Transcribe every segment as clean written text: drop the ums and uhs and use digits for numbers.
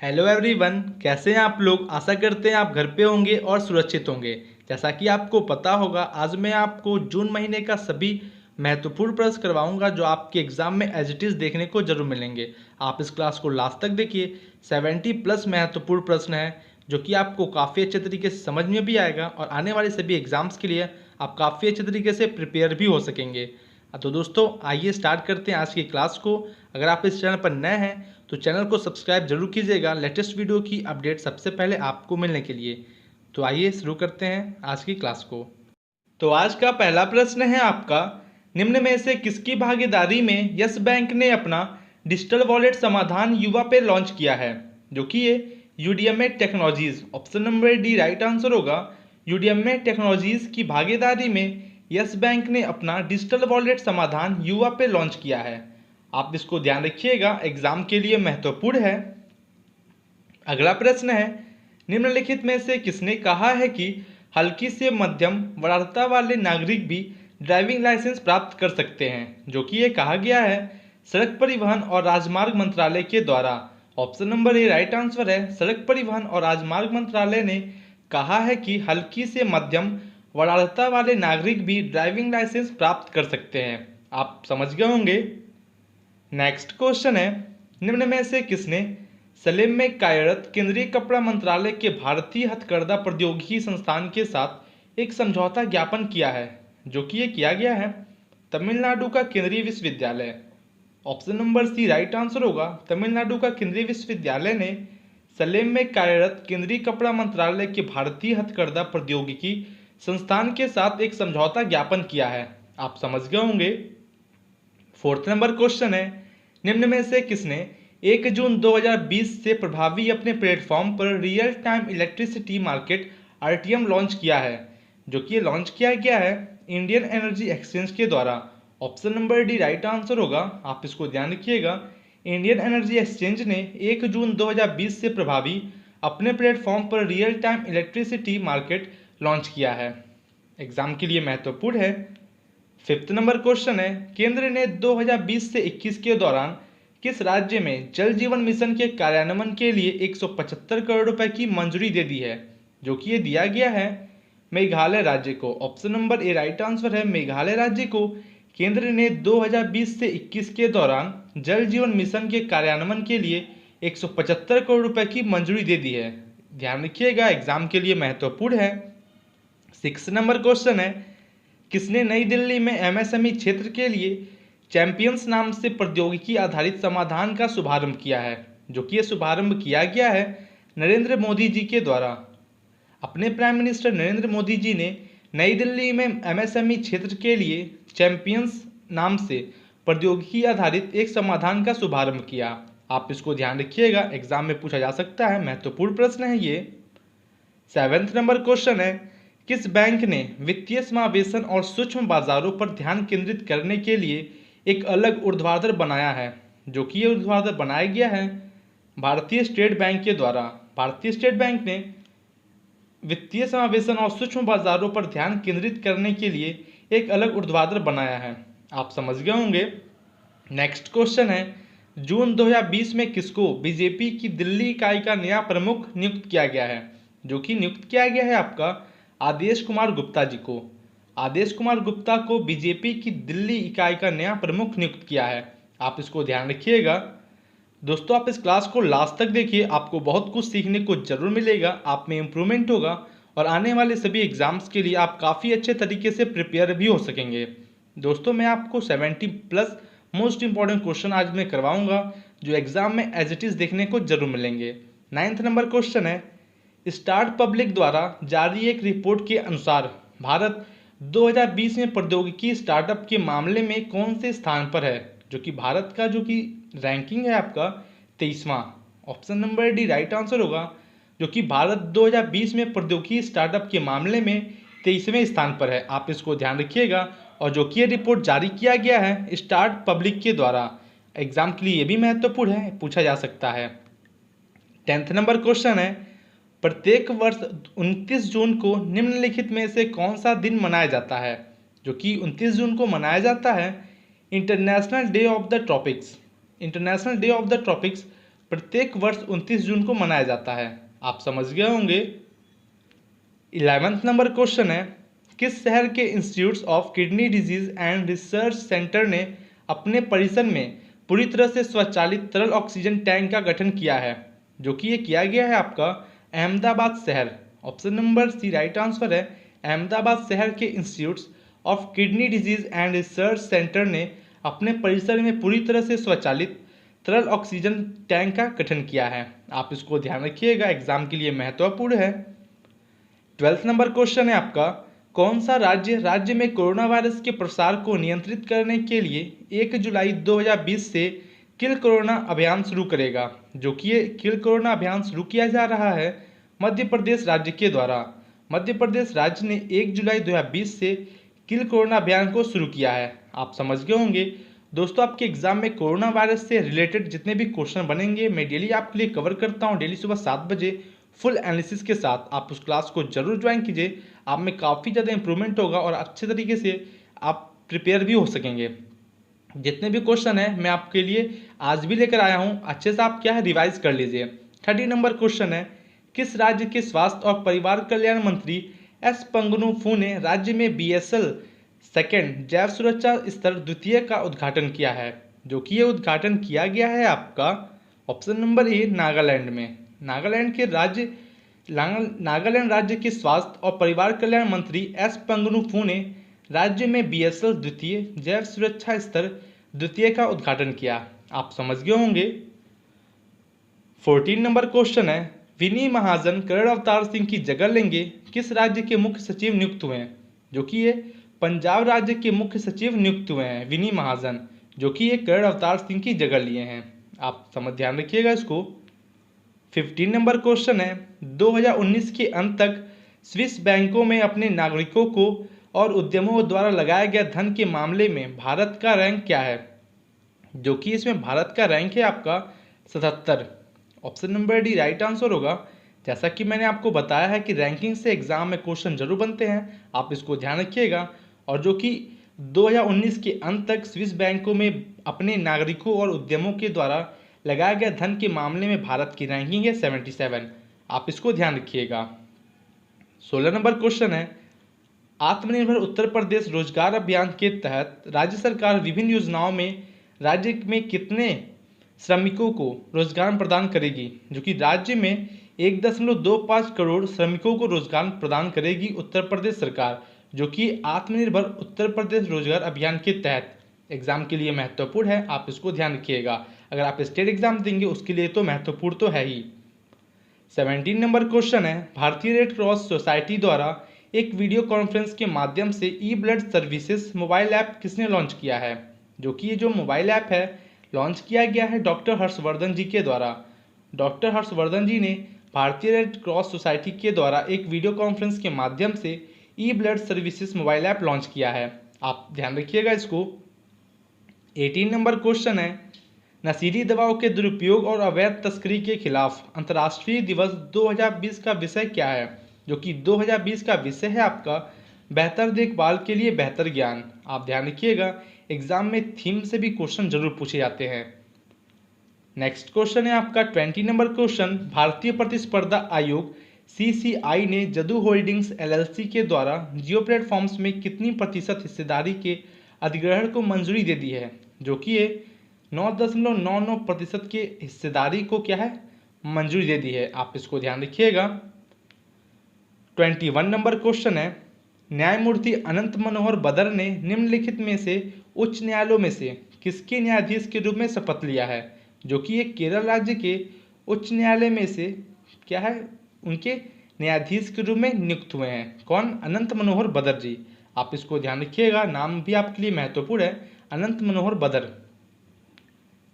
Hello everyone, कैसे हैं आप लोग। आशा करते हैं आप घर पे होंगे और सुरक्षित होंगे। जैसा कि आपको पता होगा, आज मैं आपको जून महीने का सभी महत्वपूर्ण प्रश्न करवाऊंगा जो आपके एग्जाम में एज इट इज़ देखने को जरूर मिलेंगे। आप इस क्लास को लास्ट तक देखिए। 70+ महत्वपूर्ण प्रश्न हैं जो कि आपको काफ़ी अच्छे तरीके से समझ में भी आएगा और आने वाले सभी एग्जाम्स के लिए आप काफ़ी अच्छे तरीके से प्रिपेयर भी हो सकेंगे। तो दोस्तों आइए स्टार्ट करते हैं आज की क्लास को। अगर आप इस चैनल पर नए हैं तो चैनल को सब्सक्राइब जरूर कीजिएगा लेटेस्ट वीडियो की अपडेट सबसे पहले आपको मिलने के लिए। तो आइए शुरू करते हैं आज की क्लास को। तो आज का पहला प्रश्न है आपका, निम्न में से किसकी भागीदारी में यस बैंक ने अपना डिजिटल वॉलेट समाधान युवा पे लॉन्च किया है। जो कि ये UDMA technologies, option number D right answer होगा। यूडीएमए टेक्नोलॉजीज की भागीदारी में यस बैंक ने अपना डिजिटल वॉलेट समाधान युवा पे लॉन्च किया है। आप इसको ध्यान रखिएगा, एग्जाम के लिए महत्वपूर्ण है। अगला प्रश्न है, निम्नलिखित में से किसने कहा है कि हल्की से मध्यम वरीयता वाले नागरिक भी ड्राइविंग लाइसेंस प्राप्त कर सकते हैं। जो कि ये कहा गया है सड़क परिवहन और राजमार्ग मंत्रालय के द्वारा। Option number A right answer है। सड़क परिवहन और राजमार्ग मंत्रालय ने कहा है कि हल्की से मध्यम वरीयता वाले नागरिक भी ड्राइविंग लाइसेंस प्राप्त कर सकते हैं। आप समझ गए होंगे। नेक्स्ट क्वेश्चन है, निम्न में से किसने सलेम में कार्यरत केंद्रीय कपड़ा मंत्रालय के भारतीय हथकरघा प्रौद्योगिकी संस्थान के साथ एक समझौता ज्ञापन किया है। जो कि ये किया गया है तमिलनाडु का केंद्रीय विश्वविद्यालय। Option number C right answer होगा। तमिलनाडु का केंद्रीय विश्वविद्यालय ने सलेम में कार्यरत केंद्रीय कपड़ा मंत्रालय के भारतीय हथकरघा प्रौद्योगिकी संस्थान के साथ एक समझौता ज्ञापन किया है। आप समझ गए होंगे। फोर्थ नंबर क्वेश्चन है, निम्न में से किसने 1 जून 2020 से प्रभावी अपने प्लेटफॉर्म पर real time electricity market RTM launch किया है। जो कि ये लॉन्च किया गया है इंडियन एनर्जी एक्सचेंज के द्वारा। Option number D right answer होगा। आप इसको ध्यान रखिएगा, इंडियन एनर्जी एक्सचेंज ने 1 जून 2020 से प्रभावी अपने प्लेटफॉर्म पर real time electricity market launch किया है। एग्जाम के लिए महत्वपूर्ण है। फिफ्थ नंबर क्वेश्चन है, केंद्र ने 2020 से 21 के दौरान किस राज्य में जल जीवन मिशन के कार्यान्वयन के लिए 175 करोड़ रुपए की मंजूरी दे दी है। जो कि ये दिया गया है मेघालय राज्य को। Option number A right answer है। मेघालय राज्य को केंद्र ने 2020 से 21 के दौरान जल जीवन मिशन के कार्यान्वयन के लिए 175 करोड़ रुपए की मंजूरी दे दी है। ध्यान रखिएगा, एग्जाम के लिए महत्वपूर्ण है। सिक्स नंबर क्वेश्चन है, किसने नई दिल्ली में एमएसएमई क्षेत्र के लिए चैंपियंस नाम से प्रौद्योगिकी आधारित समाधान का शुभारंभ किया है। जो कि यह शुभारंभ किया गया है नरेंद्र मोदी जी के द्वारा। अपने प्राइम मिनिस्टर नरेंद्र मोदी जी ने नई दिल्ली में एमएसएमई क्षेत्र के लिए चैंपियंस नाम से प्रौद्योगिकी आधारित एक समाधान का शुभारंभ किया। आप इसको ध्यान रखिएगा, एग्जाम में पूछा जा सकता है, महत्वपूर्ण प्रश्न है ये। सेवेंथ नंबर क्वेश्चन है, किस बैंक ने वित्तीय समावेशन और सूक्ष्म बाजारों पर ध्यान केंद्रित करने के लिए एक अलग ऊर्ध्वाधर बनाया है। जो कि ये ऊर्ध्वाधर बनाया गया है भारतीय स्टेट बैंक के द्वारा। भारतीय स्टेट बैंक ने वित्तीय समावेशन और सूक्ष्म बाजारों पर ध्यान केंद्रित करने के लिए एक अलग ऊर्ध्वाधर बनाया है। आप समझ गए होंगे। नेक्स्ट क्वेश्चन है, जून 2020 में किसको बीजेपी की दिल्ली इकाई का नया प्रमुख नियुक्त किया गया है। जो कि नियुक्त किया गया है आपका आदेश कुमार गुप्ता जी को। आदेश कुमार गुप्ता को बीजेपी की दिल्ली इकाई का नया प्रमुख नियुक्त किया है। आप इसको ध्यान रखिएगा। दोस्तों आप इस क्लास को लास्ट तक देखिए, आपको बहुत कुछ सीखने को जरूर मिलेगा, आप में इम्प्रूवमेंट होगा और आने वाले सभी एग्जाम्स के लिए आप काफ़ी अच्छे तरीके से प्रिपेयर भी हो सकेंगे। दोस्तों मैं आपको 70+ मोस्ट इंपॉर्टेंट क्वेश्चन आज मैं करवाऊंगा जो एग्जाम में एज इट इज़ देखने को जरूर मिलेंगे। 9th नंबर क्वेश्चन है, स्टार्ट पब्लिक द्वारा जारी एक रिपोर्ट के अनुसार भारत 2020 में प्रौद्योगिकी स्टार्टअप के मामले में कौन से स्थान पर है। जो कि भारत का जो कि रैंकिंग है आपका 23वां। Option number D right answer होगा। जो कि भारत 2020 में प्रौद्योगिकी स्टार्टअप के मामले में 23वें स्थान पर है। आप इसको ध्यान रखिएगा। और जो कि ये रिपोर्ट जारी किया गया है स्टार्ट पब्लिक के द्वारा। एग्जाम के लिए ये भी महत्वपूर्ण है, पूछा जा सकता है। 10th नंबर क्वेश्चन है, प्रत्येक वर्ष 29 जून को निम्नलिखित में से कौन सा दिन मनाया जाता है। जो कि 29 जून को मनाया जाता है international day of the tropics. International day of the tropics प्रत्येक वर्ष 29 जून को मनाया जाता है? आप समझ गए होंगे। 11वां नंबर क्वेश्चन है, किस शहर के institute of kidney disease and research centre ने अपने परिसर में पूरी तरह से स्वचालित तरल ऑक्सीजन टैंक का गठन किया है? जो कि ये किया गया है आपका अहमदाबाद शहर। Option number C right answer है। अहमदाबाद शहर के institute of kidney disease and research centre ने अपने परिसर में पूरी तरह से स्वचालित तरल ऑक्सीजन टैंक का गठन किया है। आप इसको ध्यान रखिएगा, एग्जाम के लिए महत्वपूर्ण है। 12वां नंबर क्वेश्चन है आपका, कौन सा राज्य में कोरोना वायरस के प्रसार को नियंत्रित करने के लिए 1 जुलाई 2020 से किल कोरोना अभियान शुरू करेगा? जो कि ये किल कोरोना अभियान शुरू किया जा रहा है मध्य प्रदेश राज्य के द्वारा। मध्य प्रदेश राज्य ने 1 जुलाई 2020 से किल कोरोना अभियान को शुरू किया है। आप समझ गए होंगे। दोस्तों, आपके एग्जाम में कोरोना वायरस से रिलेटेड जितने भी क्वेश्चन बनेंगे मैं डेली आपके लिए कवर करता हूं। डेली सुबह 7 बजे फुल एनालिसिस के साथ आप उस क्लास को जरूर ज्वाइन कीजिए। आप में काफ़ी ज़्यादा इंप्रूवमेंट होगा और अच्छे तरीके से आप प्रिपेयर भी हो सकेंगे। जितने भी क्वेश्चन है मैं आपके लिए आज भी लेकर आया हूँ, अच्छे से आप क्या है रिवाइज कर लीजिए। 30 नंबर क्वेश्चन है, किस राज्य के स्वास्थ्य और परिवार कल्याण मंत्री एस पंगनुफू ने राज्य में BSL सेकेंड जैव सुरक्षा स्तर द्वितीय का उद्घाटन किया है? जो कि ये उद्घाटन किया गया है आपका ऑप्शन नंबर ए नागालैंड में। नागालैंड राज्य के स्वास्थ्य और परिवार कल्याण मंत्री एस पंगनुफू ने राज्य में BSL द्वितीय जैव सुरक्षा स्तर द्वितीय का उद्घाटन किया। आप समझ गए होंगे। 14 नंबर क्वेश्चन है, विनी महाजन करण अवतार सिंह की जगह लेंगे, किस राज्य के मुख्य सचिव नियुक्त हुए हैं? जो कि ये पंजाब राज्य के मुख्य सचिव नियुक्त हुए हैं विनी महाजन, जो कि ये करण अवतार सिंह की जगह लिए हैं। आप ध्यान रखिएगा इसको। 15 नंबर क्वेश्चन है, 2019 के अंत तक स्विस बैंकों में अपने नागरिकों को और उद्यमों द्वारा लगाया गया धन के मामले में भारत का रैंक क्या है? जो कि इसमें भारत का रैंक है आपका 77। Option number D right answer होगा। जैसा कि मैंने आपको बताया है कि रैंकिंग से एग्जाम में क्वेश्चन जरूर बनते हैं, आप इसको ध्यान रखिएगा। और जो कि 2019 के अंत तक स्विस बैंकों में अपने नागरिकों और उद्यमों के द्वारा लगाया गया धन के मामले में भारत की रैंकिंग है 77। आप इसको ध्यान रखिएगा। 16 नंबर क्वेश्चन है, आत्मनिर्भर उत्तर प्रदेश रोजगार अभियान के तहत राज्य सरकार विभिन्न योजनाओं में राज्य में कितने श्रमिकों को रोजगार प्रदान करेगी? जो कि राज्य में 1.25 करोड़ श्रमिकों को रोजगार प्रदान करेगी उत्तर प्रदेश सरकार, जो कि आत्मनिर्भर उत्तर प्रदेश रोजगार अभियान के तहत एग्जाम के लिए महत्वपूर्ण है। आप इसको ध्यान रखिएगा। अगर आप स्टेट एग्जाम देंगे उसके लिए तो महत्वपूर्ण तो है ही। 17 नंबर क्वेश्चन है, भारतीय रेड क्रॉस सोसाइटी द्वारा एक वीडियो कॉन्फ्रेंस के माध्यम से ई-ब्लड सर्विसेज मोबाइल ऐप किसने लॉन्च किया है? जो कि ये जो मोबाइल ऐप है लॉन्च किया गया है डॉक्टर हर्षवर्धन जी के द्वारा। डॉक्टर हर्षवर्धन जी ने भारतीय रेड क्रॉस सोसाइटी के द्वारा एक वीडियो कॉन्फ्रेंस के माध्यम से ई-ब्लड सर्विसेज मोबाइल ऐप लॉन्च किया है। आप ध्यान रखिएगा इसको। 18 नंबर क्वेश्चन है, नशीली दवाओं के दुरुपयोग और अवैध तस्करी के खिलाफ अंतर्राष्ट्रीय दिवस 2020 का विषय क्या है? जो कि 2020 का विषय है आपका बेहतर देखभाल के लिए बेहतर ज्ञान। आप ध्यान रखिएगा, एग्जाम में थीम से भी क्वेश्चन जरूर पूछे जाते हैं। नेक्स्ट क्वेश्चन है आपका 20 नंबर क्वेश्चन, भारतीय प्रतिस्पर्धा आयोग CCI ने जदू होल्डिंग्स LLC के द्वारा जियो प्लेटफॉर्म्स में कितनी प्रतिशत हिस्सेदारी के अधिग्रहण को मंजूरी दे दी है? जो कि ये 9.99% के हिस्सेदारी को क्या है मंजूरी दे दी है। आप इसको ध्यान रखिएगा। 21 नंबर क्वेश्चन है, न्यायमूर्ति अनंत मनोहर बदर ने निम्नलिखित में से उच्च न्यायालयों में से किसके न्यायाधीश के रूप में शपथ लिया है? जो कि ये केरल राज्य के उच्च न्यायालय में से क्या है उनके न्यायाधीश के रूप में नियुक्त हुए हैं। कौन? अनंत मनोहर बदर जी। आप इसको ध्यान रखिएगा, नाम भी आपके लिए महत्वपूर्ण है, अनंत मनोहर बदर।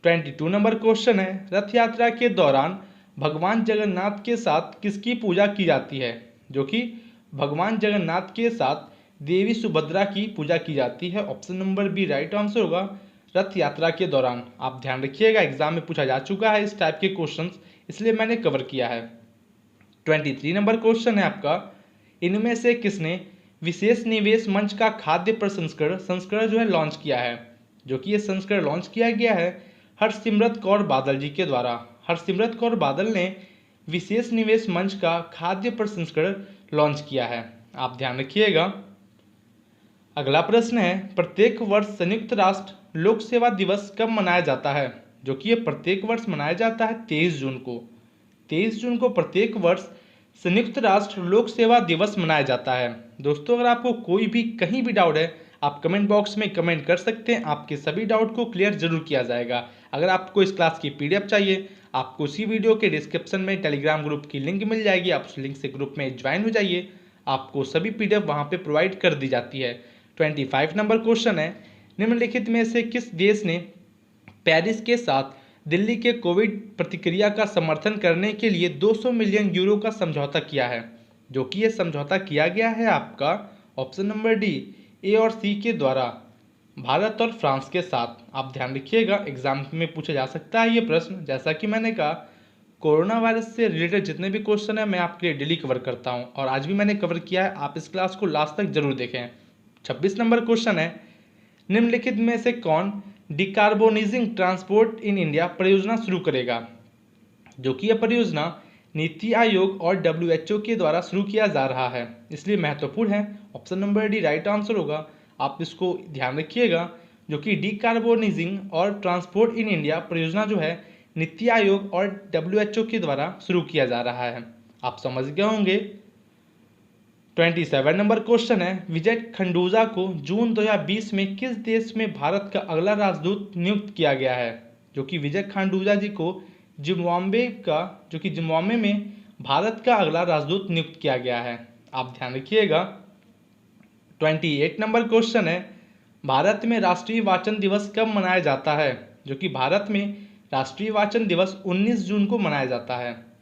22 नंबर क्वेश्चन है, रथ यात्रा के दौरान भगवान जगन्नाथ के साथ किसकी पूजा की जाती है? जो कि भगवान जगन्नाथ के साथ देवी सुभद्रा की पूजा की जाती है। Option number B right answer होगा, रथ यात्रा के दौरान। आप ध्यान रखिएगा, एग्जाम में पूछा जा चुका है इस टाइप के क्वेश्चंस, इसलिए मैंने कवर किया है। 23 नंबर क्वेश्चन है आपका, इनमें से किसने विशेष निवेश मंच का खाद्य संस्करण जो है लॉन्च किया है? जो कि ये संस्करण लॉन्च किया गया है हरसिमरत कौर बादल जी के द्वारा। हरसिमरत कौर बादल ने विशेष निवेश मंच का खाद्य प्रसंस्करण लॉन्च किया है? आप ध्यान रखिएगा। अगला प्रश्न है, प्रत्येक वर्ष संयुक्त राष्ट्र लोक सेवा दिवस कब मनाया जाता है? जो कि ये प्रत्येक वर्ष मनाया जाता है 23 जून को। 23 जून को प्रत्येक वर्ष संयुक्त राष्ट्र लोक सेवा दिवस मनाया जाता है। दोस्तों, अगर आपको कोई भी कहीं भी डाउट है, आप कमेंट बॉक्स में कमेंट कर सकते हैं। आपके सभी डाउट को क्लियर जरूर किया जाएगा। अगर आपको इस क्लास की पीडीएफ चाहिए, आपको उसी वीडियो के डिस्क्रिप्शन में टेलीग्राम ग्रुप की लिंक मिल जाएगी। आप उस लिंक से ग्रुप में ज्वाइन हो जाइए। आपको सभी पीडीएफ वहाँ पे प्रोवाइड कर दी जाती है। 25 नंबर क्वेश्चन है, निम्नलिखित में से किस देश ने पेरिस के साथ दिल्ली के कोविड प्रतिक्रिया का समर्थन करने के लिए 200 मिलियन यूरो का समझौता किया है? जो कि ये समझौता किया गया है आपका ऑप्शन नंबर डी, ए और सी के द्वारा, भारत और फ्रांस के साथ। आप ध्यान रखिएगा, एग्जाम में पूछा जा सकता है ये प्रश्न। जैसा कि मैंने कहा, कोरोना वायरस से रिलेटेड जितने भी क्वेश्चन है मैं आपके लिए डेली कवर करता हूँ, और आज भी मैंने कवर किया है। आप इस क्लास को लास्ट तक जरूर देखें। 26 नंबर क्वेश्चन है, निम्नलिखित में से कौन डिकार्बोनाइजिंग ट्रांसपोर्ट इन इंडिया परियोजना शुरू करेगा? जो कि यह परियोजना नीति आयोग और WHO के द्वारा शुरू किया जा रहा है, इसलिए महत्वपूर्ण है। Option number D right answer होगा। आप इसको ध्यान रखिएगा, जो कि डिकार्बोनाइजिंग और ट्रांसपोर्ट इन इंडिया परियोजना जो है नीति आयोग और WHO के द्वारा शुरू किया जा रहा है। आप समझ गए होंगे। 27 नंबर क्वेश्चन है, विजय खंडूजा को जून 2020 में किस देश में भारत का अगला राजदूत नियुक्त किया गया है? जो कि विजय खंडूजा जी को जिम्बाब्वे में भारत का अगला राजदूत नियुक्त किया गया है। आप ध्यान रखिएगा। 28 नंबर क्वेश्चन है, भारत में राष्ट्रीय वाचन दिवस कब मनाया जाता है? जो कि भारत में राष्ट्रीय वाचन दिवस 19 जून को मनाया जाता है।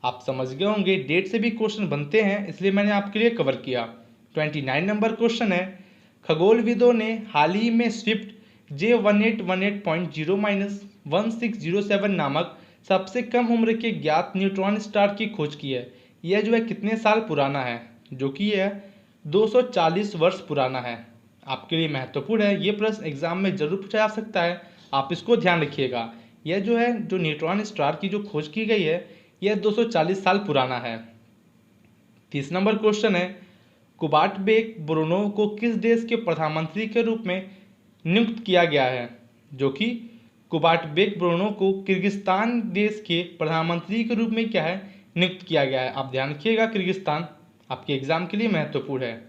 आप समझ गए होंगे, डेट से भी क्वेश्चन बनते हैं, इसलिए मैंने आपके लिए कवर किया। 29 नंबर क्वेश्चन है, खगोलविदों ने हाल ही में स्विफ्ट J1818.0-1607 नामक सबसे कम उम्र के ज्ञात न्यूट्रॉन स्टार की खोज की है। यह जो है कितने साल पुराना है? जो कि यह 240 वर्ष पुराना है। आपके लिए महत्वपूर्ण है, ये प्रश्न एग्जाम में जरूर पूछा जा सकता है। आप इसको ध्यान रखिएगा। यह जो है जो न्यूट्रॉन स्टार की जो खोज की गई है, यह 240 साल पुराना है। 30 नंबर क्वेश्चन है, कुबाटबेक ब्रुनो को किस देश के प्रधानमंत्री के रूप में नियुक्त किया गया है? जो कि कुबाटबेक ब्रुनो को किर्गिस्तान देश के प्रधानमंत्री के रूप में क्या है नियुक्त किया गया है। आप ध्यान रखिएगा, किर्गिस्तान आपके एग्जाम के लिए महत्वपूर्ण है।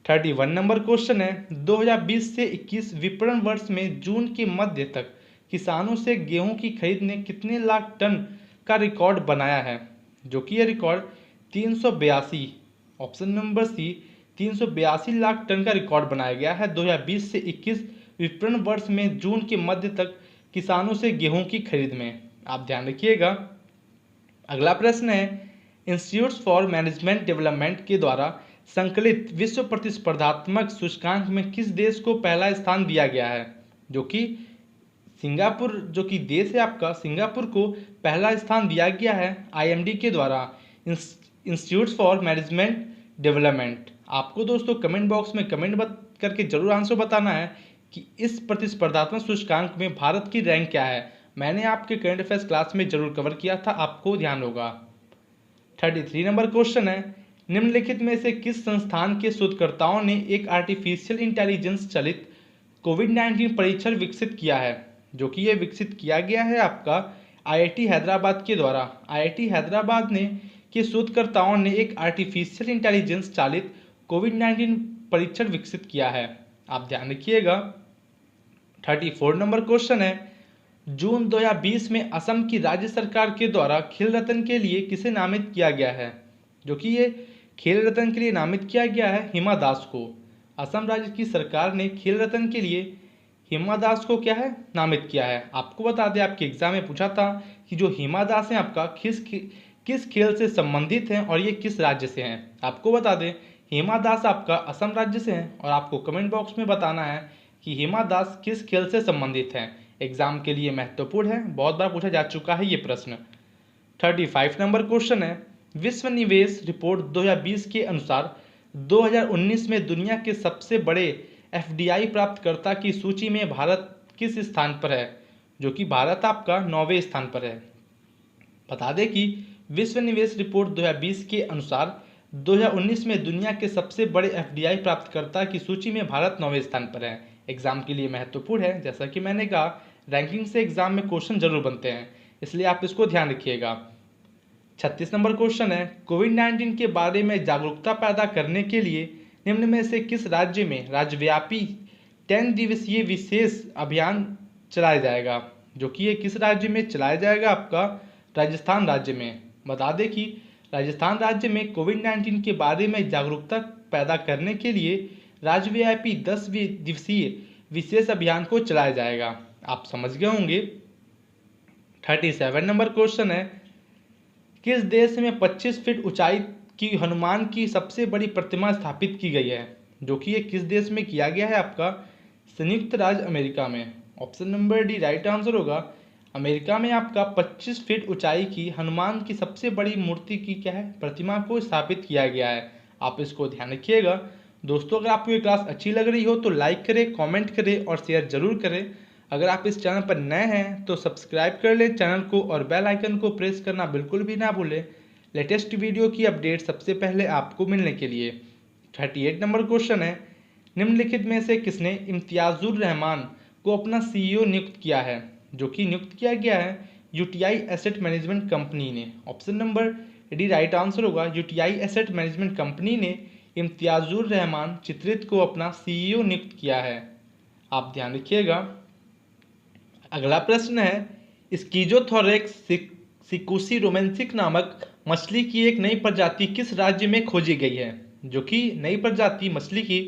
31 नंबर क्वेश्चन है, 2020 से 21 विपणन वर्ष में जून के मध्य तक किसानों से गेहूं की खरीद ने कितने लाख टन का रिकॉर्ड बनाया है? जो कि यह record 382, option number C 382 lakh ton का रिकॉर्ड बनाया गया है 2020 से 21 विपणन वर्ष में जून के मध्य तक किसानों से गेहूं की खरीद में। आप ध्यान रखिएगा। अगला प्रश्न है, इंस्टीट्यूट फॉर मैनेजमेंट डेवलपमेंट के द्वारा संकलित विश्व प्रतिस्पर्धात्मक सूचकांक में किस देश को पहला स्थान दिया गया है? जो कि सिंगापुर, जो कि देश है आपका, सिंगापुर को पहला स्थान दिया गया है IMD के द्वारा, इंस्टीट्यूट फॉर मैनेजमेंट डेवलपमेंट। आपको दोस्तों कमेंट बॉक्स में कमेंट करके जरूर आंसर बताना है कि इस प्रतिस्पर्धात्मक सूचकांक में भारत की रैंक क्या है। मैंने आपके करंट अफेयर्स क्लास में जरूर कवर किया था, आपको ध्यान होगा। 33 नंबर क्वेश्चन है, निम्नलिखित में से किस संस्थान के शोधकर्ताओं ने एक आर्टिफिशियल इंटेलिजेंस चलित कोविड-19 परीक्षण विकसित किया है? जो कि यह विकसित किया गया है आपका IIT हैदराबाद के द्वारा। IIT हैदराबाद ने के शोधकर्ताओं ने एक आर्टिफिशियल इंटेलिजेंस चालित कोविड-19 परीक्षण विकसित किया है। आप ध्यान रखिएगा। 34 नंबर क्वेश्चन है, जून 2020 में असम की राज्य सरकार के द्वारा खेल रत्न के लिए किसे नामित किया गया है? जो कि ये खेल रत्न के लिए नामित किया गया है हिमा दास को। असम राज्य की सरकार ने खेल रत्न के लिए हिमा दास को क्या है नामित किया है। आपको बता दें, आपके एग्जाम में पूछा था कि जो हिमा दास है आपका किस खेल से संबंधित हैं और ये किस राज्य से हैं। आपको बता दें, हिमा दास आपका असम राज्य से हैं, और आपको कमेंट बॉक्स में बताना है कि हिमा दास किस खेल से संबंधित हैं। एग्जाम के लिए महत्वपूर्ण है, बहुत बार पूछा जा चुका है ये प्रश्न। 35 नंबर क्वेश्चन है, विश्व निवेश रिपोर्ट 2020 के अनुसार 2019 में दुनिया के सबसे बड़े FDI प्राप्तकर्ता की सूची में भारत किस स्थान पर है? जो कि भारत आपका 9वें स्थान पर है। बता दें कि विश्व निवेश रिपोर्ट 2020 के अनुसार 2019 में दुनिया के सबसे बड़े एफडीआई प्राप्तकर्ता की सूची में भारत 9वें स्थान पर है। एग्जाम के लिए महत्वपूर्ण है, जैसा कि मैंने कहा रैंकिंग से एग्जाम में क्वेश्चन जरूर बनते हैं, इसलिए आप इसको ध्यान रखिएगा। 36 नंबर क्वेश्चन है, कोविड-19 के बारे में जागरूकता पैदा करने के लिए निम्न में से किस राज्य में राज्यव्यापी 10 दिवसीय विशेष अभियान चलाया जाएगा? जो कि ये किस राज्य में चलाया जाएगा? आपका राजस्थान राज्य में। बता दें कि राजस्थान राज्य में कोविड-19 के बारे में जागरूकता पैदा करने के लिए राज्यव्यापी 10 दिवसीय विशेष अभियान को चलाया जाएगा। आप समझ गए होंगे। 37 नंबर क्वेश्चन है, किस देश में 25 फीट ऊंचाई की हनुमान की सबसे बड़ी प्रतिमा स्थापित की गई है? जो कि ये किस देश में किया गया है? आपका संयुक्त राज्य अमेरिका में। Option number D right answer होगा। अमेरिका में आपका 25 फीट ऊंचाई की हनुमान की सबसे बड़ी मूर्ति की क्या है, प्रतिमा को स्थापित किया गया है। आप इसको ध्यान रखिएगा। दोस्तों, अगर आपको ये क्लास अच्छी लग रही हो तो लाइक करें, कमेंट करें और शेयर जरूर करें। अगर आप इस चैनल पर नए हैं तो सब्सक्राइब कर लें चैनल को और बेल आइकन को प्रेस करना बिल्कुल भी ना भूलें, लेटेस्ट वीडियो की अपडेट सबसे पहले आपको मिलने के लिए। 38 नंबर क्वेश्चन है, निम्नलिखित में से किसने इम्तियाजुर रहमान को अपना सीईओ नियुक्त किया है? जो कि नियुक्त किया गया है यूटीआई एसेट मैनेजमेंट कंपनी ने। Option number D right answer होगा। यूटीआई एसेट मैनेजमेंट कंपनी ने इम्तियाजुर रहमान चित्रित को अपना सीईओ नियुक्त किया है। आप ध्यान रखिएगा। अगला प्रश्न है, स्कीजोथोरेक्स सिकुसी रोमेंसिक नामक मछली की एक नई प्रजाति किस राज्य में खोजी गई है? जो कि नई प्रजाति मछली की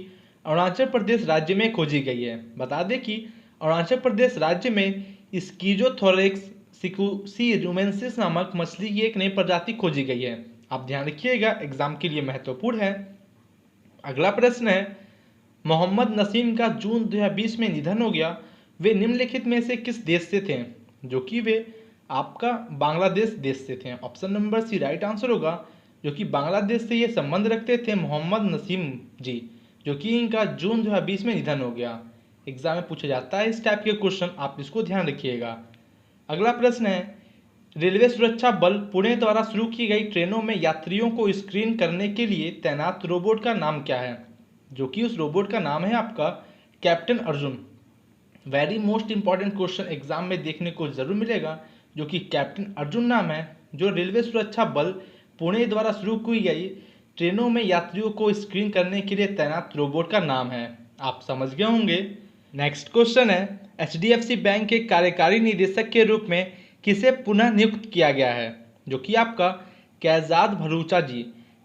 अरुणाचल प्रदेश राज्य में खोजी गई है। बता दें कि अरुणाचल प्रदेश राज्य में स्कीजोथोरेक्स सिकुसी रोमेंसिस नामक मछली की एक नई प्रजाति खोजी गई है। आप ध्यान रखिएगा, एग्जाम के लिए महत्वपूर्ण है। अगला प्रश्न है, मोहम्मद नसीम का जून 2020 में निधन हो गया, वे निम्नलिखित में से किस देश से थे? जो कि वे आपका बांग्लादेश देश से थे। Option number C right answer होगा। जो कि बांग्लादेश से ये संबंध रखते थे मोहम्मद नसीम जी, जो कि इनका जून 2020 में निधन हो गया। एग्जाम में पूछा जाता है इस टाइप के क्वेश्चन, आप इसको ध्यान रखिएगा। अगला प्रश्न है, रेलवे सुरक्षा बल पुणे द्वारा शुरू की गई ट्रेनों में यात्रियों को स्क्रीन करने के लिए तैनात रोबोट का नाम क्या है? जो कि उस रोबोट का नाम है आपका captain Arjun. Very most important question exam में देखने को जरूर मिलेगा। जो कि कैप्टन अर्जुन नाम है जो रेलवे सुरक्षा बल पुणे द्वारा शुरू की गई ट्रेनों में यात्रियों को स्क्रीन करने के लिए तैनात रोबोट का नाम है। आप समझ गए होंगे। नेक्स्ट क्वेश्चन है, एचडीएफसी बैंक के कार्यकारी निदेशक के रूप में किसे पुनः नियुक्त किया गया है? जो कि आपका कैजाद भरूचा जी।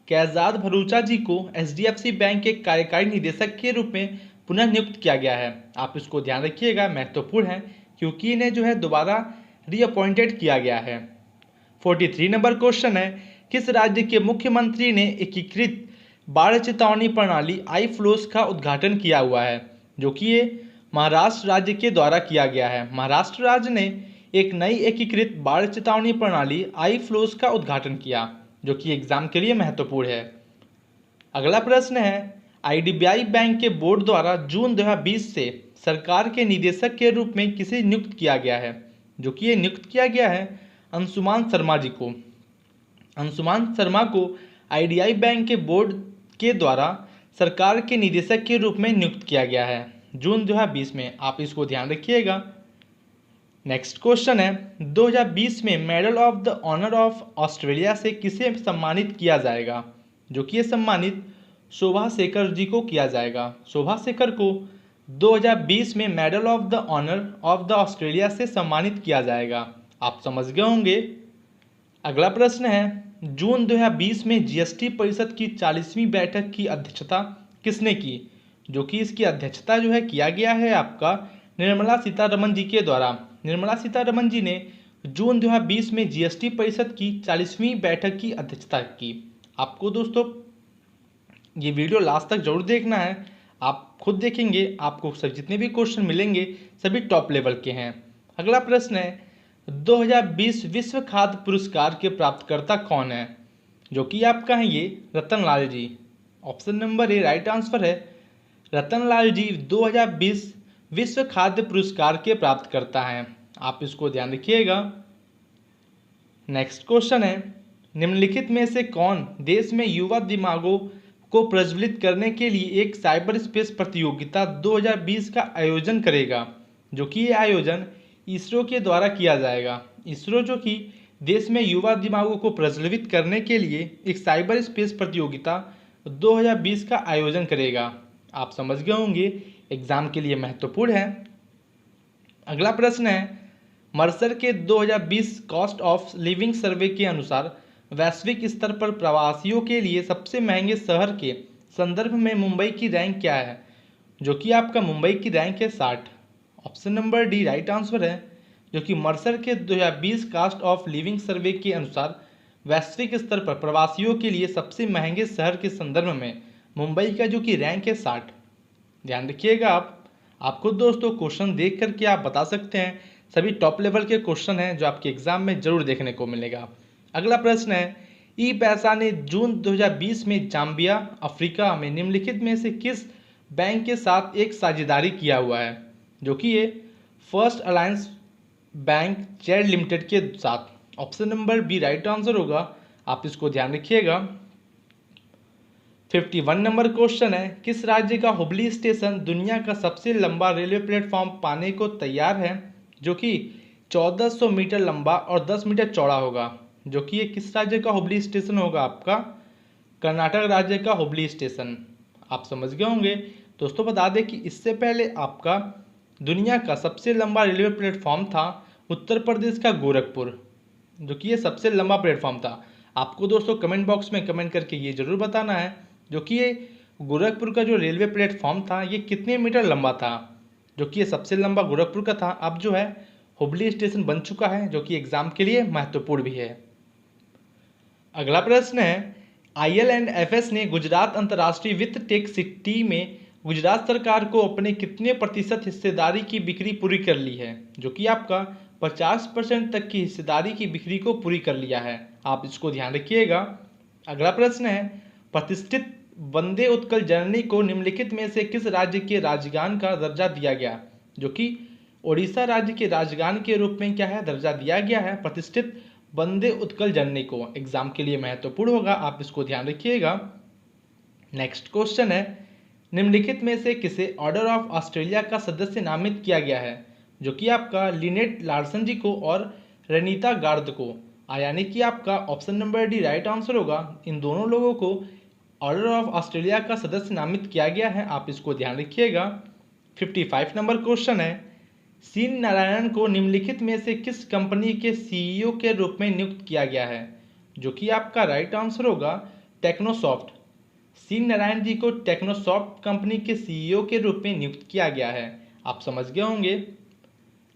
कैजाद भरूचा जी को एचडीएफसी बैंक के कार्यकारी निदेशक के रूप में पुनः नियुक्त किया गया है। आप इसको ध्यान रखिएगा, महत्वपूर्ण है क्योंकि इन्हें जो है दोबारा रीअपॉइंटेड किया गया है। 43 नंबर क्वेश्चन है, किस राज्य के मुख्यमंत्री ने एकीकृत बाढ़ चेतावनी प्रणाली आई फ्लोस का उद्घाटन किया हुआ है? जो कि ये महाराष्ट्र राज्य के द्वारा किया गया है। महाराष्ट्र राज्य ने एक नई एकीकृत बाढ़ चेतावनी प्रणाली आई फ्लोस का उद्घाटन किया, जो कि एग्जाम के लिए महत्वपूर्ण है। अगला प्रश्न है, आईडीबीआई बैंक के बोर्ड द्वारा जून 2020 से सरकार के निदेशक के रूप में किसे नियुक्त किया गया है? जो कि ये नियुक्त किया गया है अंशुमान शर्मा जी को। अंशुमान शर्मा को आईडीबीआई बैंक के बोर्ड के द्वारा सरकार के निदेशक के रूप में नियुक्त किया गया है जून 2020 में। आप इसको ध्यान रखिएगा। नेक्स्ट क्वेश्चन है, 2020 में medal of the honour of Australia से किसे सम्मानित किया जाएगा? जो कि ये सम्मानित शोभा शेखर जी को किया जाएगा। शोभा शेखर को 2020 में medal of the honour of the Australia से सम्मानित किया जाएगा। आप समझ गए होंगे। अगला प्रश्न है, जून 2020 में जीएसटी परिषद की 40वीं बैठक की अध्यक्षता किसने की? जो कि इसकी अध्यक्षता जो है किया गया है आपका निर्मला सीतारमण जी के द्वारा। निर्मला सीतारमण जी ने जून 2020 में जीएसटी परिषद की 40वीं बैठक की अध्यक्षता की। आपको दोस्तों ये वीडियो लास्ट तक जरूर देखना है, आप खुद देखेंगे आपको सब जितने भी क्वेश्चन मिलेंगे सभी टॉप लेवल के हैं। अगला प्रश्न है, 2020 विश्व खाद्य पुरस्कार के प्राप्तकर्ता कौन है? जो कि आपका है ये Ratan Lal ji. Option number A right answer है। रतन लाल जी 2020 विश्व खाद्य पुरस्कार के प्राप्तकर्ता हैं। आप इसको ध्यान रखिएगा। नेक्स्ट क्वेश्चन है, निम्नलिखित में से कौन देश में युवा दिमागों को प्रज्वलित करने के लिए एक साइबर स्पेस प्रतियोगिता 2020 का आयोजन करेगा, जो कि ये आयोजन इसरो के द्वारा किया जाएगा। इसरो जो कि देश में युवा दिमागों को प्रज्वलित करने के लिए एक साइबर स्पेस प्रतियोगिता 2020 का आयोजन करेगा। आप समझ गए होंगे, एग्जाम के लिए महत्वपूर्ण है। अगला प्रश्न है, मर्सर के 2020 कॉस्ट ऑफ लिविंग सर्वे के अनुसार वैश्विक स्तर पर प्रवासियों के लिए सबसे महंगे शहर के संदर्भ में मुंबई की रैंक क्या है, जो कि आपका मुंबई की रैंक है 60। Option number D right answer है, जो कि मर्सर के 2020 कॉस्ट ऑफ लिविंग सर्वे के अनुसार वैश्विक स्तर पर प्रवासियों के लिए सबसे महंगे शहर के संदर्भ में मुंबई का जो कि रैंक है 60। ध्यान रखिएगा। आपको दोस्तों क्वेश्चन देख करके आप बता सकते हैं, सभी टॉप लेवल के क्वेश्चन हैं जो आपके एग्जाम में जरूर देखने को मिलेगा। अगला प्रश्न है, ई पैसा ने जून 2020 में जाम्बिया अफ्रीका में निम्नलिखित में से किस बैंक के साथ एक साझेदारी किया हुआ है, जो कि ये first alliance bank Chad limited के साथ। Option number B right answer होगा, आप इसको ध्यान रखिएगा। 51 नंबर क्वेश्चन है, किस राज्य का हुबली स्टेशन दुनिया का सबसे लंबा रेलवे प्लेटफॉर्म पाने को तैयार है, जो कि 1400 मीटर लंबा और 10 मीटर चौड़ा होगा, जो कि ये किस राज्य का हुबली स्टेशन होगा, आपका कर्नाटक राज्य का हुबली स्टेशन। आप समझ गए होंगे। दोस्तों बता दें कि इससे पहले आपका दुनिया का सबसे लंबा रेलवे प्लेटफॉर्म था उत्तर प्रदेश का गोरखपुर, जो कि ये सबसे लंबा प्लेटफॉर्म था। आपको दोस्तों कमेंट बॉक्स में कमेंट करके ये जरूर बताना है, जो कि ये गोरखपुर का जो रेलवे प्लेटफॉर्म था ये कितने मीटर लंबा था, जो कि ये सबसे लंबा गोरखपुर का था। अब जो है हुबली स्टेशन बन चुका है, जो कि एग्जाम के लिए महत्वपूर्ण भी है। अगला प्रश्न है, IL&FS ने गुजरात अंतर्राष्ट्रीय वित्त टेक सिटी में गुजरात सरकार को अपने कितने प्रतिशत हिस्सेदारी की बिक्री पूरी कर ली है, जो कि आपका 50% तक की हिस्सेदारी की बिक्री को पूरी कर लिया है। आप इसको ध्यान रखिएगा। अगला प्रश्न है, प्रतिष्ठित वंदे उत्कल जननी को निम्नलिखित में से किस राज्य के राजगान का दर्जा दिया गया, जो कि ओडिशा राज्य के राजगान के रूप में क्या है दर्जा दिया गया है प्रतिष्ठित वंदे उत्कल जननी को। एग्जाम के लिए महत्वपूर्ण होगा, आप इसको ध्यान रखिएगा। नेक्स्ट क्वेश्चन है, निम्नलिखित में से किसे ऑर्डर ऑफ ऑस्ट्रेलिया का सदस्य नामित किया गया है, जो कि आपका लिनेट लार्सन जी को और रनीता गार्द को, यानी कि आपका option number D right answer होगा। इन दोनों लोगों को ऑर्डर ऑफ ऑस्ट्रेलिया का सदस्य नामित किया गया है, आप इसको ध्यान रखिएगा। 55 नंबर क्वेश्चन है, सीन नारायण को निम्नलिखित में से किस कंपनी के CEO के रूप में नियुक्त किया गया है, जो कि आपका राइट आंसर होगा टेक्नोसॉफ्ट। सीन नारायण जी को टेक्नोसॉफ्ट कंपनी के CEO के रूप में नियुक्त किया गया है। आप समझ गए होंगे।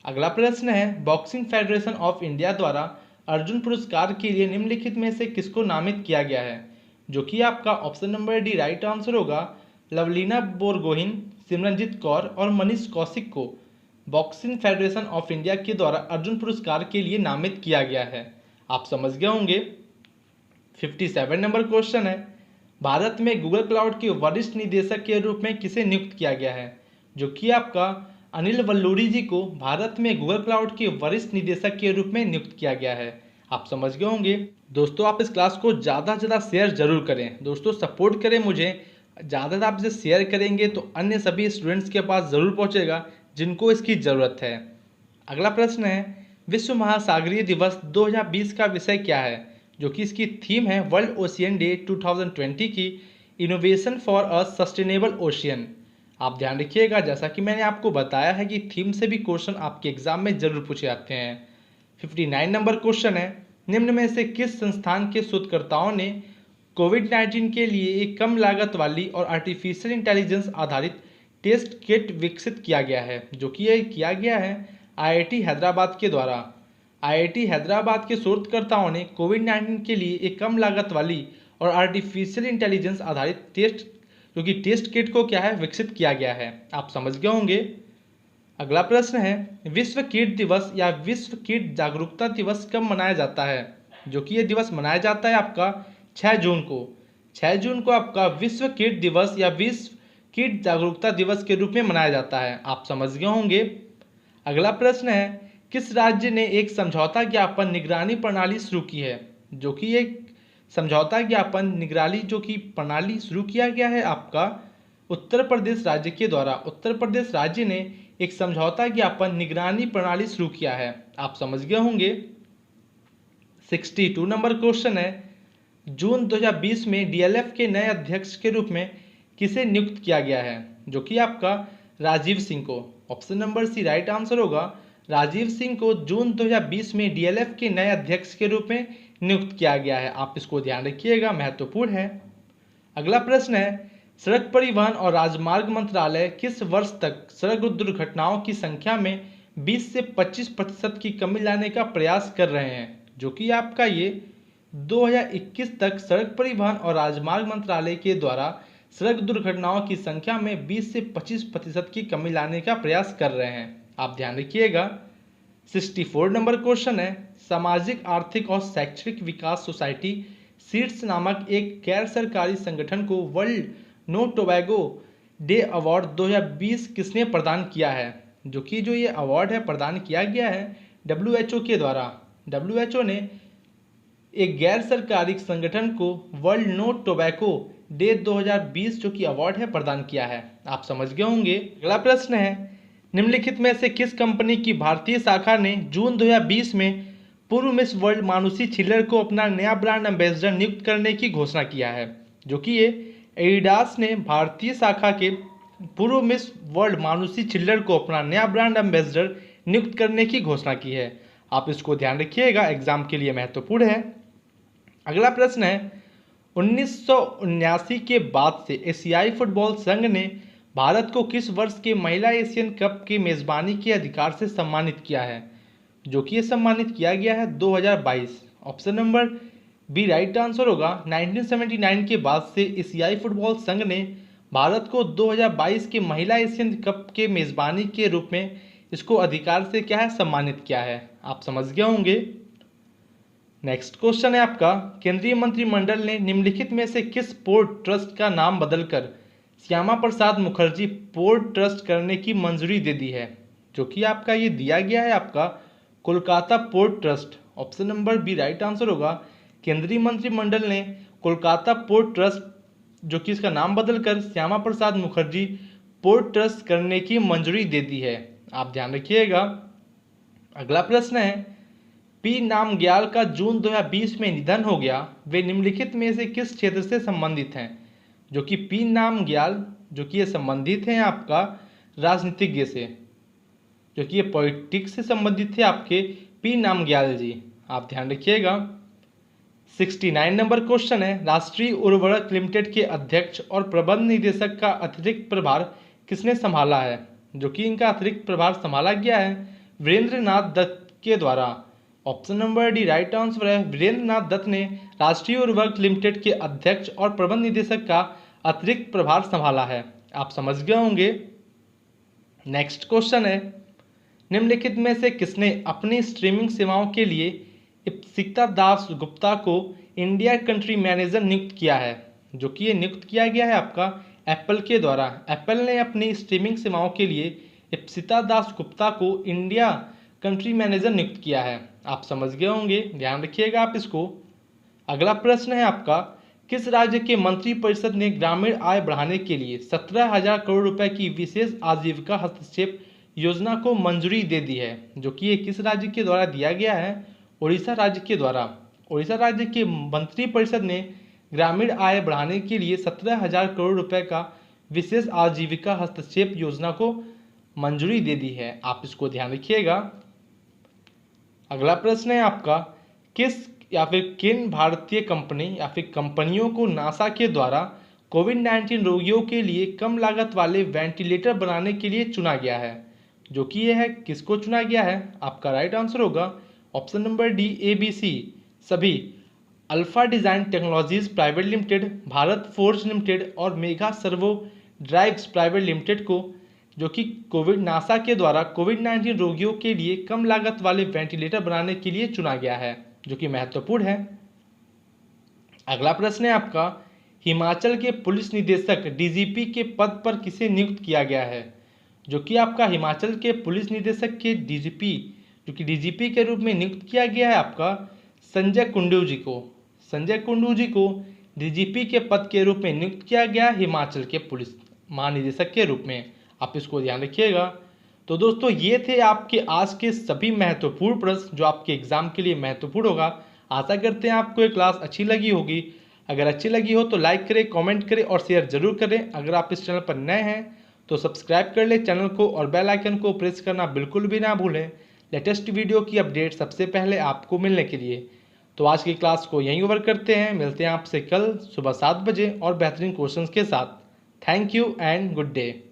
अगला प्रश्न है, बॉक्सिंग फेडरेशन ऑफ इंडिया द्वारा अर्जुन पुरस्कार के लिए निम्नलिखित में से किसको नामित किया गया है, जो कि आपका option number D right answer होगा। लवलीना बोरगोहिन, सिमरनजीत कौर और मनीष कौशिक को बॉक्सिंग फेडरेशन ऑफ इंडिया के द्वारा अर्जुन पुरस्कार के लिए नामित किया गया है। आप समझ गए होंगे। 57 नंबर क्वेश्चन है, भारत में गूगल क्लाउड के वरिष्ठ निदेशक के रूप में किसे नियुक्त किया गया है, जो कि आपका अनिल वल्लूरी जी को भारत में गूगल क्लाउड के वरिष्ठ निदेशक के रूप में नियुक्त किया गया है। आप समझ गए होंगे। दोस्तों आप इस क्लास को ज़्यादा से ज़्यादा शेयर जरूर करें। दोस्तों सपोर्ट करें मुझे, ज़्यादा आप इसे शेयर करेंगे तो अन्य सभी स्टूडेंट्स के पास ज़रूर पहुँचेगा जिनको इसकी ज़रूरत है। अगला प्रश्न है, विश्व महासागरीय दिवस 2020 का विषय क्या है, जो कि इसकी थीम है वर्ल्ड ओशियन डे 2020 की innovation for a sustainable ocean. आप ध्यान रखिएगा, जैसा कि मैंने आपको बताया है कि थीम से भी क्वेश्चन आपके एग्जाम में जरूर पूछे जाते हैं। 59 नंबर क्वेश्चन है, निम्न में से किस संस्थान के शोधकर्ताओं ने कोविड-19 के लिए एक कम लागत वाली और आर्टिफिशियल इंटेलिजेंस आधारित टेस्ट किट विकसित किया गया है, जो कि यह किया गया है IIT हैदराबाद के द्वारा। IIT हैदराबाद के शोधकर्ताओं ने कोविड-19 के लिए एक कम लागत वाली और आर्टिफिशियल इंटेलिजेंस आधारित टेस्ट किट को क्या है विकसित किया गया है। आप समझ गए होंगे। अगला प्रश्न है, विश्व कीट दिवस या विश्व कीट जागरूकता दिवस कब मनाया जाता है, जो कि यह दिवस मनाया जाता है आपका 6 जून को। 6 जून को आपका विश्व कीट दिवस या विश्व कीट जागरूकता दिवस के रूप में मनाया जाता है। आप समझ गए होंगे। अगला प्रश्न है, किस राज्य ने एक समझौता ज्ञापन निगरानी प्रणाली शुरू की है? जो कि एक समझौता ज्ञापन निगरानी जो कि प्रणाली शुरू किया गया है आपका उत्तर प्रदेश राज्य के द्वारा। उत्तर प्रदेश राज्य ने एक समझौता ज्ञापन निगरानी प्रणाली शुरू किया है। आप समझ गए होंगे। 62 नंबर क्वेश्चन है, जून 2020 में डीएलएफ के नए अध्यक्ष के रूप में किसे नियुक्त किया गया है? जो कि आपका राजीव सिंह को। Option number C right answer होगा। राजीव सिंह को जून 2020 में डीएलएफ के नए अध्यक्ष के रूप में नियुक्त किया गया है। आप इसको ध्यान रखिएगा, महत्वपूर्ण है। अगला प्रश्न है, सड़क परिवहन और राजमार्ग मंत्रालय किस वर्ष तक सड़क दुर्घटनाओं की संख्या में 20 से 25% की कमी लाने का प्रयास कर रहे हैं? जो कि आपका ये 2021 तक सड़क परिवहन और राजमार्ग मंत्रालय के द्वारा सड़क दुर्घटनाओं की संख्या में 20 से 25% की कमी लाने का प्रयास कर रहे हैं। आप ध्यान रखिएगा। 64 नंबर क्वेश्चन है, सामाजिक आर्थिक और शैक्षणिक विकास सोसाइटी सीड्स नामक एक गैर सरकारी संगठन को world no tobacco day award 2020 किसने प्रदान किया है? जो कि जो ये अवार्ड है प्रदान किया गया है WHO के द्वारा। WHO ने एक गैर सरकारी संगठन को वर्ल्ड नो टोबैको डे 2020 जो कि अवार्ड है प्रदान किया है। आप समझ गए होंगे। अगला प्रश्न है, निम्नलिखित में से किस कंपनी की भारतीय शाखा ने जून 2020 में पूर्व मिस वर्ल्ड मानुषी छिल्लर को अपना नया ब्रांड एम्बेसडर नियुक्त करने की घोषणा किया है? जो कि ये एडिडास ने भारतीय शाखा के पूर्व मिस वर्ल्ड मानुषी छिल्लर को अपना नया ब्रांड एम्बेसडर नियुक्त करने की घोषणा की है। आप इसको ध्यान रखिएगा, एग्जाम के लिए महत्वपूर्ण है। अगला प्रश्न है, 1979 के बाद से एशियाई फुटबॉल संघ ने भारत को किस वर्ष के महिला एशियन कप की मेजबानी के अधिकार से सम्मानित किया है? जो कि ये सम्मानित किया गया है 2022। Option number B right answer होगा। 1979 के बाद से एशियाई फुटबॉल संघ ने भारत को 2022 के महिला एशियन कप के मेजबानी के रूप में इसको अधिकार से क्या है सम्मानित किया है। आप समझ गए होंगे। नेक्स्ट क्वेश्चन है आपका, केंद्रीय मंत्रिमंडल ने निम्नलिखित में से किस पोर्ट ट्रस्ट का नाम बदलकर श्यामा प्रसाद मुखर्जी पोर्ट ट्रस्ट करने की मंजूरी दे दी है? जो कि आपका ये दिया गया है आपका Kolkata port trust. Option number B right answer होगा। केंद्रीय मंत्रिमंडल ने कोलकाता पोर्ट ट्रस्ट जो कि इसका नाम बदलकर श्यामा प्रसाद मुखर्जी पोर्ट ट्रस्ट करने की मंजूरी दे दी है। आप ध्यान रखिएगा। अगला प्रश्न है, पी नामग्याल का जून 2020 में निधन हो गया, वे निम्नलिखित में से किस क्षेत्र से संबंधित हैं? जो कि पी नामग्याल जो कि ये संबंधित हैं आपका राजनीतिज्ञ से, जो कि ये पॉलिटिक्स से संबंधित थे आपके पी नामग्याल जी। आप ध्यान रखिएगा। 69 नंबर क्वेश्चन है, राष्ट्रीय उर्वरक लिमिटेड के अध्यक्ष और प्रबंध निदेशक का अतिरिक्त प्रभार किसने संभाला है? जो कि इनका अतिरिक्त प्रभार संभाला गया है वीरेंद्र नाथ दत्त के द्वारा। Option number D right answer है। वीरेंद्र नाथ दत्त ने राष्ट्रीय उर्वरक लिमिटेड के अध्यक्ष और प्रबंध निदेशक का अतिरिक्त प्रभार संभाला है। आप समझ गए होंगे। नेक्स्ट क्वेश्चन है, निम्नलिखित में से किसने अपनी स्ट्रीमिंग सेवाओं के लिए इप्सिता दास गुप्ता को इंडिया कंट्री मैनेजर नियुक्त किया है? जो कि ये नियुक्त किया गया है आपका एप्पल के द्वारा। एप्पल ने अपनी स्ट्रीमिंग सेवाओं के लिए इप्सिता दास गुप्ता को इंडिया कंट्री मैनेजर नियुक्त किया है। आप समझ गए होंगे, ध्यान रखिएगा आप इसको। अगला प्रश्न है आपका, किस राज्य के मंत्री परिषद ने ग्रामीण आय बढ़ाने के लिए 17,000 करोड़ रुपए की विशेष आजीविका हस्तक्षेप योजना को मंजूरी दे दी है? जो कि ये किस राज्य के द्वारा दिया गया है? उड़ीसा राज्य के द्वारा। उड़ीसा राज्य के मंत्री परिषद ने ग्रामीण आय बढ़ाने के लिए 17,000 करोड़ रुपए का विशेष आजीविका हस्तक्षेप योजना को मंजूरी दे दी है। आप इसको ध्यान रखिएगा। अगला प्रश्न है आपका, किस या फिर किन भारतीय कंपनी या फिर कंपनियों को नासा के द्वारा कोविड-19 रोगियों के लिए कम लागत वाले वेंटिलेटर बनाने के लिए चुना गया है? जो कि यह है किसको चुना गया है? आपका राइट आंसर होगा ऑप्शन नंबर डी ABC सभी। Alpha Design Technologies Private Limited, Bharat Forge Limited और Mega Servo Drives Private Limited को जो कि नासा के द्वारा कोविड-19 रोगियों के लिए कम लागत वाले वेंटिलेटर बनाने के लिए चुना गया है, जो कि महत्वपूर्ण है। अगला प्रश्न है आपका, हिमाचल के पुलिस निदेशक DGP के पद पर किसे नियुक्त किया गया है? जो कि आपका हिमाचल के पुलिस निदेशक के DGP क्योंकि डीजीपी के रूप में नियुक्त किया गया है आपका संजय कुंडू जी को। संजय कुंडू जी को डीजीपी के पद के रूप में नियुक्त किया गया हिमाचल के पुलिस महानिदेशक के रूप में। आप इसको ध्यान रखिएगा। तो दोस्तों ये थे आपके आज के सभी महत्वपूर्ण प्रश्न जो आपके एग्जाम के लिए महत्वपूर्ण होगा। आशा करते हैं आपको ये क्लास अच्छी लगी होगी। अगर अच्छी लगी हो तो लाइक करें, कमेंट करें और शेयर जरूर करें। अगर आप इस चैनल पर नए हैं तो सब्सक्राइब कर ले चैनल को और बेल आइकन को प्रेस करना बिल्कुल भी ना भूलें लेटेस्ट वीडियो की अपडेट सबसे पहले आपको मिलने के लिए। तो आज की क्लास को यहीं ओवर करते हैं। मिलते हैं आपसे कल सुबह 7 बजे और बेहतरीन क्वेश्चंस के साथ। Thank you and good day.